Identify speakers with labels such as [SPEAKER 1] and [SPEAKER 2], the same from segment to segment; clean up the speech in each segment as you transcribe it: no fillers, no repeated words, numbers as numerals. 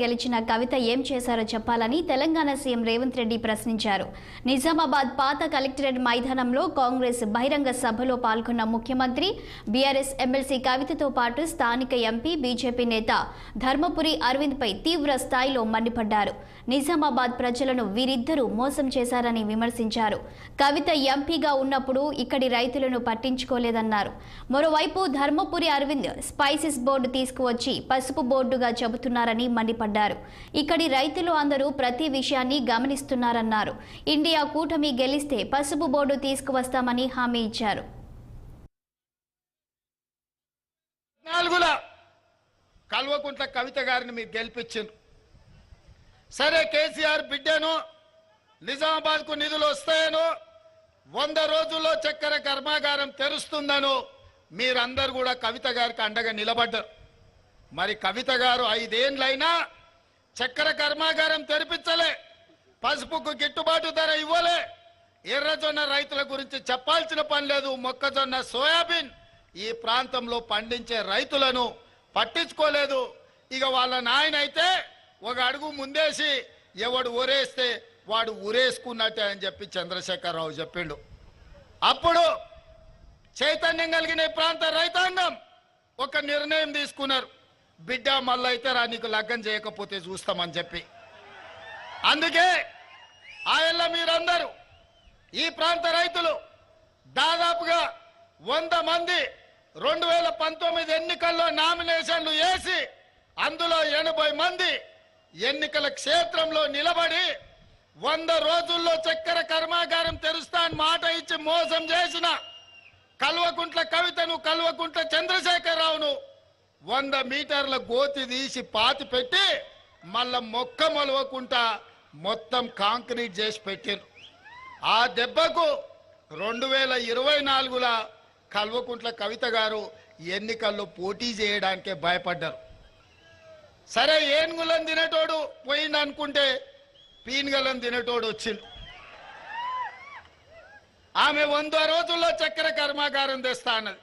[SPEAKER 1] గెలిచిన కవిత ఏం చేశారో చెప్పాలని తెలంగాణ సీఎం రేవంత్ రెడ్డి ప్రశ్నించారు. నిజామాబాద్ పాత కలెక్టరేట్ మైదానంలో కాంగ్రెస్ బహిరంగ సభలో పాల్గొన్న ముఖ్యమంత్రి బీఆర్ఎస్ ఎమ్మెల్సీ కవితతో పాటు స్థానిక ఎంపీ బీజేపీ నేత ధర్మపురి అరవింద్ పై తీవ్ర స్థాయిలో మండిపడ్డారు. నిజామాబాద్ ప్రజలను వీరిద్దరూ మోసం చేశారని విమర్శించారు. కవిత ఎంపీగా ఉన్నప్పుడు ఇక్కడి రైతులను పట్టించుకోలేదన్నారు. మరోవైపు ధర్మపురి అరవింద్ స్పైసెస్ బోర్డు తీసుకువచ్చి పసుపు బోర్డుగా చెబుతున్నారని మండిపడ్డారు. ఇక్కడి రైతులు అందరూ ప్రతి విషయాన్ని గమనిస్తున్నారన్నారు. ఇండియా కూటమి గెలిస్తే పసుపు బోర్డు తీసుకువస్తామని హామీ ఇచ్చారు.
[SPEAKER 2] కల్వకుంట్ల కవిత గారిని మీరు గెలిపించారు. సరే, కేసీఆర్ బిడ్డను నిజామాబాద్ కు నిధులు వస్తాయను 100 రోజుల్లో చక్కెర కర్మాగారం తెరుస్తుందను మీరందరూ కూడా కవిత గారికి అండగా నిలబడ్డారు. మరి కవిత గారు 5 ఏళ్లైనా చక్కెర కర్మాగారం తెరిపించలే, పసుపుకు గిట్టుబాటు ధర ఇవ్వలే, ఎర్రజొన్న రైతుల గురించి చెప్పాల్సిన పని లేదు. మొక్కజొన్న, సోయాబీన్ ఈ ప్రాంతంలో పండించే రైతులను పట్టించుకోలేదు. ఇక వాళ్ళ నాయన అయితే ఒక అడుగు ముందేసి ఎవడు ఊరేస్తే వాడు ఊరేసుకున్నట్టే అని చెప్పి చంద్రశేఖరరావు చెప్పిండు. అప్పుడు చైతన్యం కలిగిన ప్రాంత రైతాంగం ఒక నిర్ణయం తీసుకున్నారు. బిడ్డ మళ్ళైతే రా, నీకు లగ్గం చేయకపోతే చూస్తామని చెప్పి. అందుకే ఆయల్ల మీరందరూ ఈ ప్రాంత రైతులు దాదాపుగా 100 మంది 2019 ఎన్నికల్లో నామినేషన్లు వేసి అందులో 80 మంది ఎన్నికల క్షేత్రంలో నిలబడి 100 రోజుల్లో చక్కెర కర్మాగారం తెరుస్తా అని మాట ఇచ్చి మోసం చేసిన కల్వకుంట్ల కవితను, కల్వకుంట్ల చంద్రశేఖరరావును 100 మీటర్ల గోతి తీసి పాతి పెట్టి మళ్ళా మొక్క మొలవకుండా మొత్తం కాంక్రీట్ చేసి పెట్టారు. ఆ దెబ్బకు 2024లో కల్వకుంట్ల కవిత గారు ఎన్నికల్లో పోటీ చేయడానికే భయపడ్డారు. సరే, ఏనుగులను తినేటోడు పోయింది అనుకుంటే పీనుగలను తినేటోడు వచ్చిండు. ఆమె 100 రోజుల్లో చక్కెర కర్మాగారం తెస్తా అన్నది.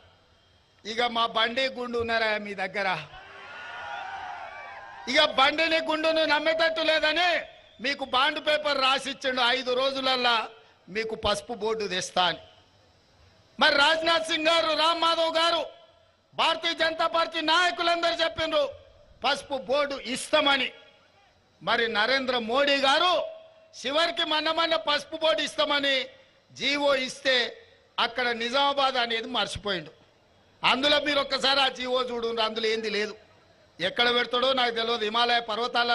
[SPEAKER 2] ఇక మా బండి గుండు ఉన్నారా మీ దగ్గర? ఇక బండిని గుండును నమ్మేటట్టు లేదని మీకు బాండ్ పేపర్ రాసిచ్చిండు, 5 రోజులల్లా మీకు పసుపు బోర్డు తెస్తా అని. మరి రాజ్నాథ్ సింగ్ గారు, రామ్ మాధవ్ గారు, భారతీయ జనతా పార్టీ నాయకులందరూ చెప్పిండ్రు పసుపు బోర్డు ఇస్తామని. మరి నరేంద్ర మోడీ గారు చివరికి మొన్న పసుపు బోర్డు ఇస్తామని జీవో ఇస్తే అక్కడ నిజామాబాద్ అనేది మర్చిపోయిండు. అందులో మీరు ఒక్కసారి ఆ జీవో చూడండి, అందులో ఏంది లేదు. ఎక్కడ పెడతాడో నాకు తెలియదు. హిమాలయ పర్వతాల